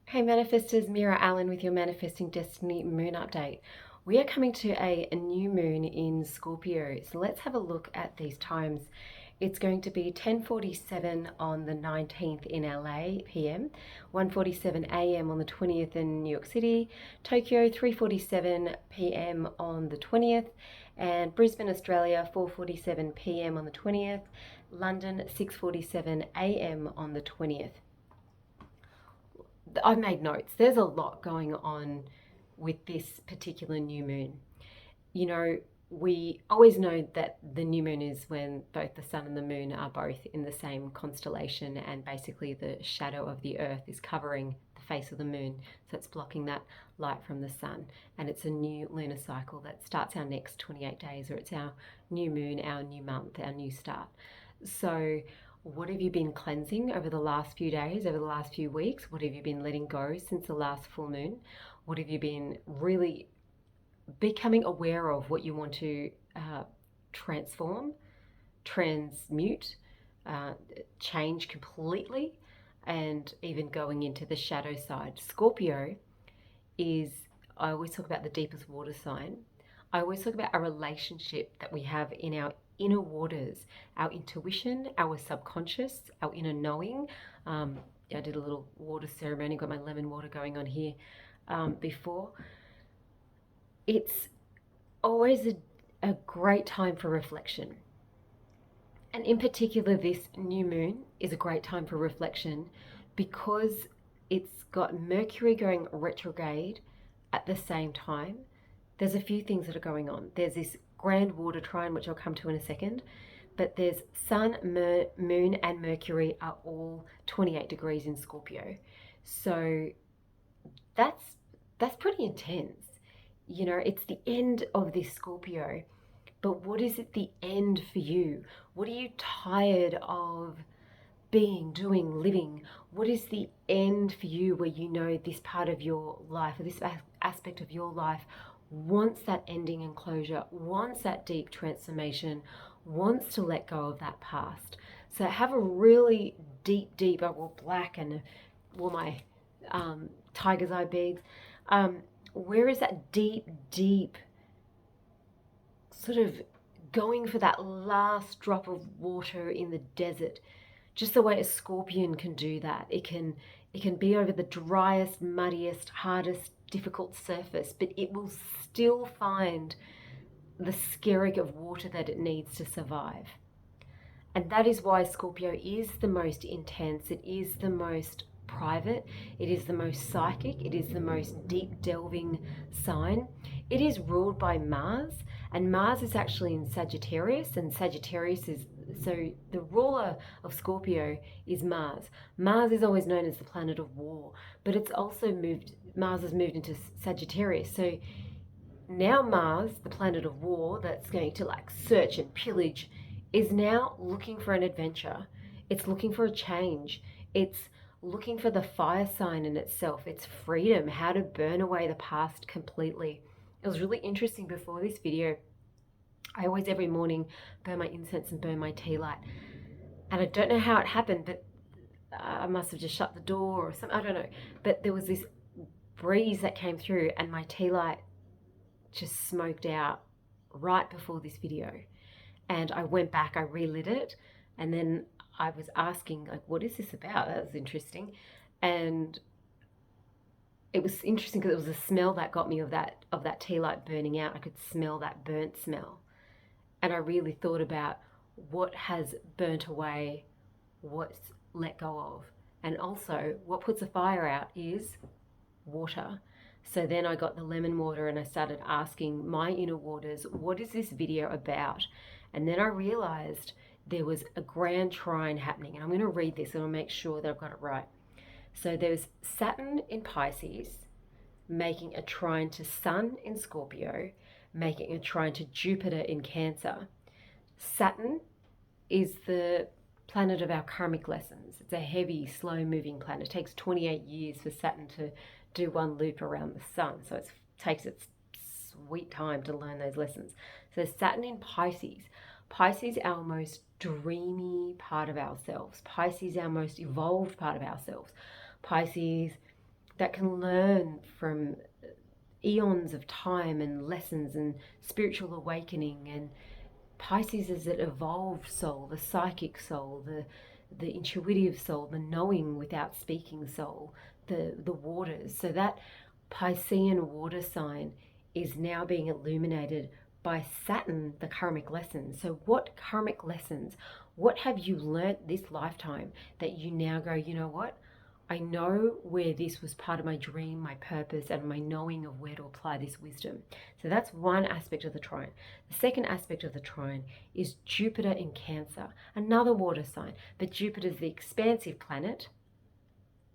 Hey manifestors, Meera Allen with your Manifesting Destiny Moon Update. We are coming to a new moon in Scorpio, so let's have a look at these times. It's going to be 10:47 on the 19th in LA PM, 1:47 AM on the 20th in New York City, Tokyo 3:47 PM on the 20th, and Brisbane, Australia 4:47 PM on the 20th, London 6:47 AM on the 20th. I've made notes. There's a lot going on with this particular new moon. You know, we always know that the new moon is when both the sun and the moon are both in the same constellation, and basically the shadow of the earth is covering the face of the moon. So it's blocking that light from the sun. And it's a new lunar cycle that starts our next 28 days, or it's our new moon, our new month, our new start. So what have you been cleansing over the last few days, over the last few weeks? What have you been letting go since the last full moon? What have you been really becoming aware of, what you want to transform, transmute, change completely, and even going into the shadow side? Scorpio is, I always talk about the deepest water sign. I always talk about a relationship that we have in our inner waters, our intuition, our subconscious, our inner knowing. I did a little water ceremony, got my lemon water going on here before. It's always a great time for reflection. And in particular, this new moon is a great time for reflection because it's got Mercury going retrograde at the same time. There's a few things that are going on. There's this Grand Water Trine, which I'll come to in a second, but there's Sun, Moon, and Mercury are all 28 degrees in Scorpio. So that's pretty intense. You know, it's the end of this Scorpio, but what is it the end for you? What are you tired of being, doing, living? What is the end for you where you know this part of your life, or this aspect of your life, wants that ending and closure, wants that deep transformation, wants to let go of that past? So have a really deep, I wore black and wore my tiger's eye beads. Where is that deep sort of going for that last drop of water in the desert? Just the way a scorpion can do that. It can be over the driest, muddiest, hardest, difficult surface, but it will still find the skerrick of water that it needs to survive. And that is why Scorpio is the most intense. It is the most private. It is the most psychic. It is the most deep delving sign. It is ruled by Mars, and Mars is actually in Sagittarius, and Sagittarius is, so the ruler of Scorpio is Mars. Mars is always known as the planet of war, but it's also Mars has moved into Sagittarius. So now Mars, the planet of war that's going to like search and pillage, is now looking for an adventure. It's looking for a change. It's looking for the fire sign in itself. It's freedom, how to burn away the past completely. It was really interesting before this video. I always every morning burn my incense and burn my tea light. And I don't know how it happened, but I must have just shut the door or something. I don't know. But there was this breeze that came through and my tea light just smoked out right before this video. And I went back, I relit it, and then I was asking, like, what is this about? That was interesting. And it was interesting because it was a smell that got me of that tea light burning out. I could smell that burnt smell. And I really thought about what has burnt away, what's let go of. And also what puts a fire out is water. So then I got the lemon water and I started asking my inner waters, what is this video about? And then I realized there was a grand trine happening. And I'm going to read this and I'll make sure that I've got it right. So there's Saturn in Pisces making a trine to Sun in Scorpio, making a trine to Jupiter in Cancer. Saturn is the planet of our karmic lessons. It's a heavy, slow-moving planet. It takes 28 years for Saturn to do one loop around the sun. So it takes its sweet time to learn those lessons. So Saturn in Pisces. Pisces, our most dreamy part of ourselves. Pisces, our most evolved part of ourselves. Pisces, that can learn from eons of time and lessons and spiritual awakening. And Pisces is an evolved soul, the psychic soul, the intuitive soul, the knowing without speaking soul, the waters. So that Piscean water sign is now being illuminated by Saturn, the karmic lessons. So what karmic lessons, what have you learnt this lifetime that you now go, you know what? I know where this was part of my dream, my purpose, and my knowing of where to apply this wisdom. So that's one aspect of the trine. The second aspect of the trine is Jupiter in Cancer, another water sign. But Jupiter is the expansive planet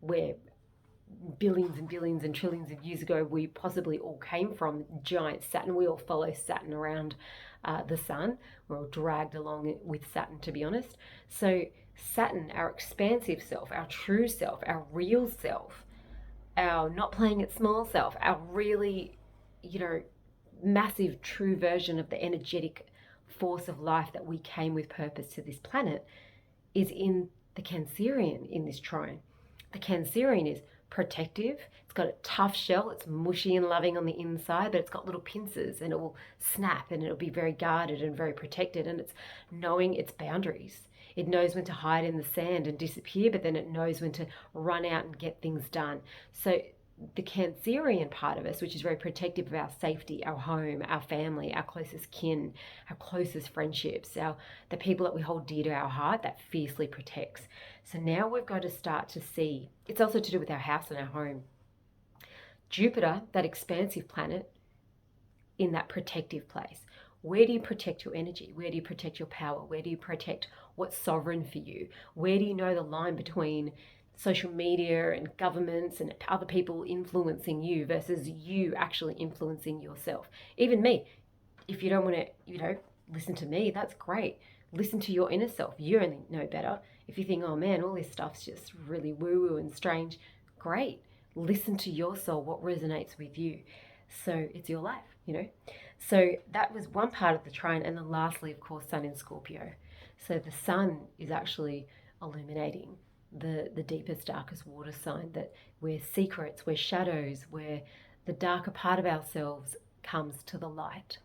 where billions and billions and trillions of years ago we possibly all came from, giant Saturn. We all follow Saturn around the sun. We're all dragged along with Saturn, to be honest. So Saturn, our expansive self, our true self, our real self, our not playing it small self, our really, massive true version of the energetic force of life that we came with purpose to this planet, is in the Cancerian in this trine. The Cancerian is protective. It's got a tough shell. It's mushy and loving on the inside, but it's got little pincers and it will snap and it'll be very guarded and very protected, and it's knowing its boundaries. It knows when to hide in the sand and disappear, but then it knows when to run out and get things done. So the Cancerian part of us, which is very protective of our safety, our home, our family, our closest kin, our closest friendships, the people that we hold dear to our heart, that fiercely protects. So now we've got to start to see, it's also to do with our house and our home. Jupiter, that expansive planet, in that protective place. Where do you protect your energy? Where do you protect your power? Where do you protect what's sovereign for you? Where do you know the line between social media and governments and other people influencing you versus you actually influencing yourself? Even me, if you don't want to, listen to me, that's great. Listen to your inner self. You only know better. If you think, oh man, all this stuff's just really woo-woo and strange, great. Listen to your soul, what resonates with you. So it's your life, So that was one part of the trine. And then lastly, of course, Sun in Scorpio. So the sun is actually illuminating the deepest, darkest water sign, that where secrets, where shadows, where the darker part of ourselves comes to the light.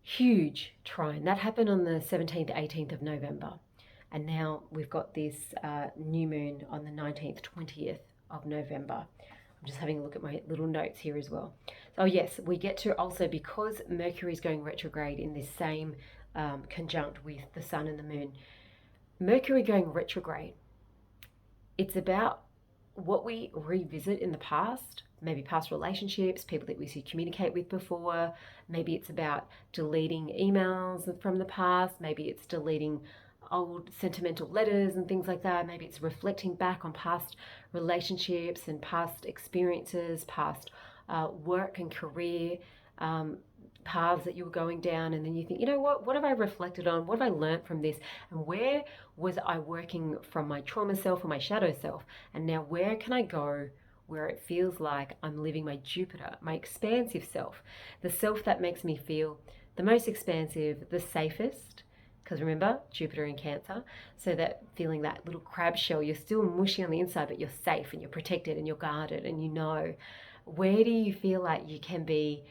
Huge trine. That happened on the 17th, 18th of November. And now we've got this new moon on the 19th, 20th of November. I'm just having a look at my little notes here as well. So yes, we get to also, because Mercury is going retrograde in this same conjunct with the sun and the moon, Mercury going retrograde, it's about what we revisit in the past, maybe past relationships, people that we used to communicate with before. Maybe it's about deleting emails from the past. Maybe it's deleting old sentimental letters and things like that. Maybe it's reflecting back on past relationships and past experiences, past work and career paths that you were going down, and then you think, what have I reflected on? What have I learned from this? And where was I working from my trauma self or my shadow self? And now where can I go where it feels like I'm living my Jupiter, my expansive self, the self that makes me feel the most expansive, the safest? Because remember, Jupiter in Cancer, so that feeling that little crab shell, you're still mushy on the inside, but you're safe and you're protected and you're guarded, and where do you feel like you can be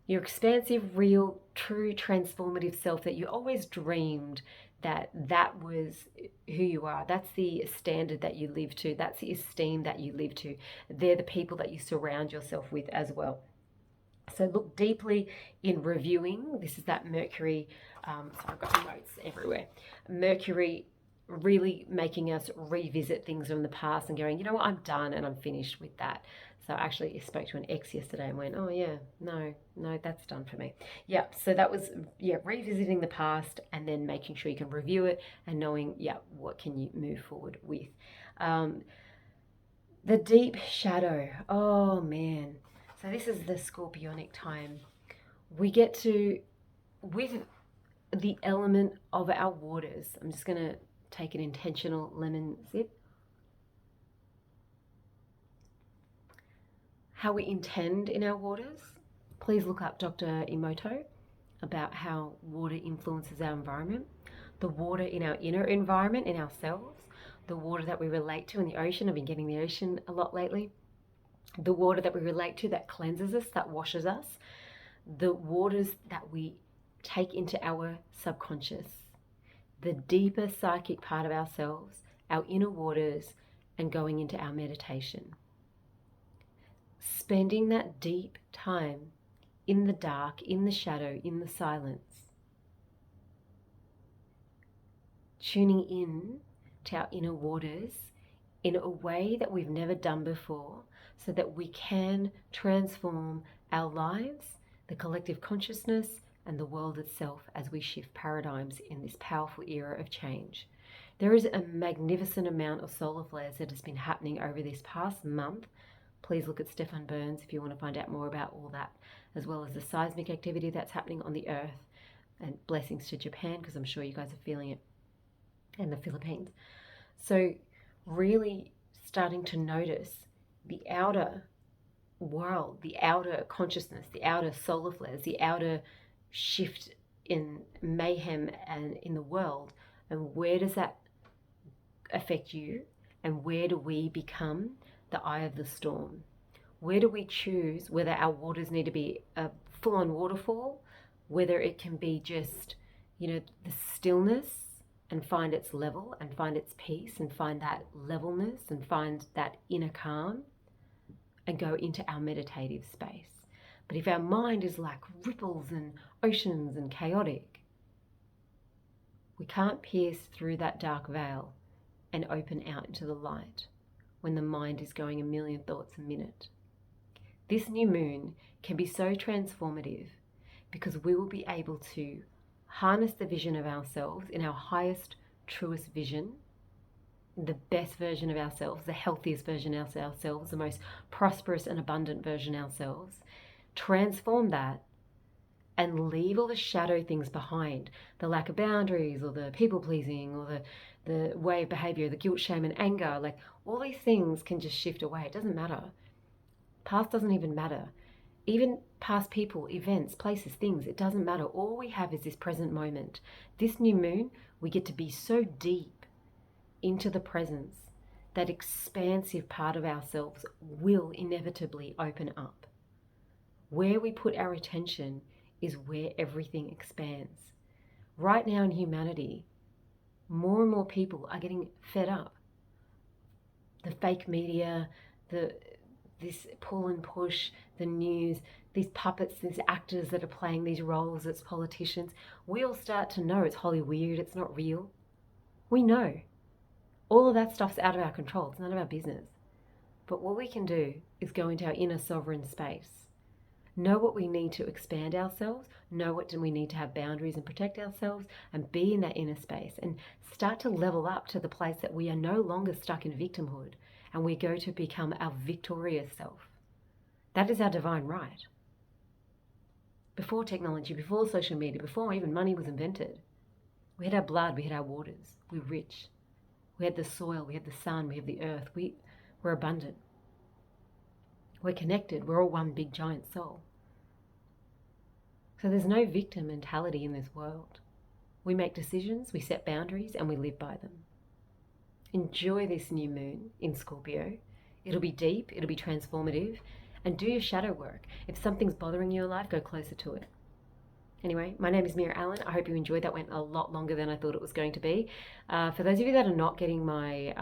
your expansive, real, true, transformative self that you always dreamed that was who you are. That's the standard that you live to. That's the esteem that you live to. They're the people that you surround yourself with as well. So look deeply in reviewing. This is that Mercury, so I've got notes everywhere. Mercury really making us revisit things from the past and going, I'm done and I'm finished with that. So I actually spoke to an ex yesterday and went, oh yeah, no, that's done for me. Yeah, so that was, revisiting the past and then making sure you can review it and knowing, what can you move forward with. The deep shadow, oh man. So this is the Scorpionic time. We get to, with the element of our waters, I'm just going to take an intentional lemon sip. How we intend in our waters. Please look up Dr. Emoto about how water influences our environment, the water in our inner environment, in ourselves, the water that we relate to in the ocean. I've been getting the ocean a lot lately. The water that we relate to that cleanses us, that washes us. The waters that we take into our subconscious, the deeper psychic part of ourselves, our inner waters, and going into our meditation. Spending that deep time in the dark, in the shadow, in the silence. Tuning in to our inner waters in a way that we've never done before, so that we can transform our lives, the collective consciousness, and the world itself as we shift paradigms in this powerful era of change. There is a magnificent amount of solar flares that has been happening over this past month. Please look at Stefan Burns if you want to find out more about all that, as well as the seismic activity that's happening on the earth. And blessings to Japan, because I'm sure you guys are feeling it, and the Philippines. So really starting to notice the outer world, the outer consciousness, the outer solar flares, the outer shift in mayhem and in the world, and where does that affect you, and where do we become the eye of the storm? Where do we choose whether our waters need to be a full-on waterfall, whether it can be just, the stillness and find its level and find its peace and find that levelness and find that inner calm and go into our meditative space. But if our mind is like ripples and oceans and chaotic, we can't pierce through that dark veil and open out into the light when the mind is going a million thoughts a minute. This new moon can be so transformative because we will be able to harness the vision of ourselves in our highest, truest vision, the best version of ourselves, the healthiest version of ourselves, the most prosperous and abundant version of ourselves, transform that and leave all the shadow things behind, the lack of boundaries or the people pleasing or the way of behavior, the guilt, shame and anger. Like all these things can just shift away. It doesn't matter. Past doesn't even matter. Even past people, events, places, things, it doesn't matter. All we have is this present moment. This new moon, we get to be so deep into the presence, that expansive part of ourselves will inevitably open up. Where we put our attention is where everything expands. Right now in humanity, more and more people are getting fed up. The fake media, this pull and push, the news, these puppets, these actors that are playing these roles as politicians, we all start to know it's wholly weird, it's not real. We know. All of that stuff's out of our control. It's none of our business. But what we can do is go into our inner sovereign space. Know what we need to expand ourselves, know what we need to have boundaries and protect ourselves, and be in that inner space and start to level up to the place that we are no longer stuck in victimhood and we go to become our victorious self. That is our divine right. Before technology, before social media, before even money was invented, we had our blood, we had our waters, we were rich. We had the soil, we had the sun, we have the earth, we were abundant. We're connected, we're all one big giant soul. So there's no victim mentality in this world. We make decisions, we set boundaries, and we live by them. Enjoy this new moon in Scorpio. It'll be deep, it'll be transformative, and do your shadow work. If something's bothering you in life, go closer to it. Anyway, my name is Meera Allen. I hope you enjoyed. That went a lot longer than I thought it was going to be. For those of you that are not getting my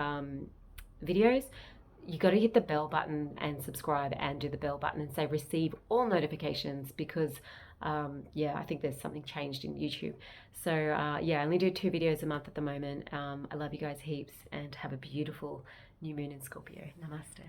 videos, you got to hit the bell button and subscribe and do the bell button and say receive all notifications because, I think there's something changed in YouTube. So, I only do 2 videos a month at the moment. I love you guys heaps and have a beautiful new moon in Scorpio. Namaste.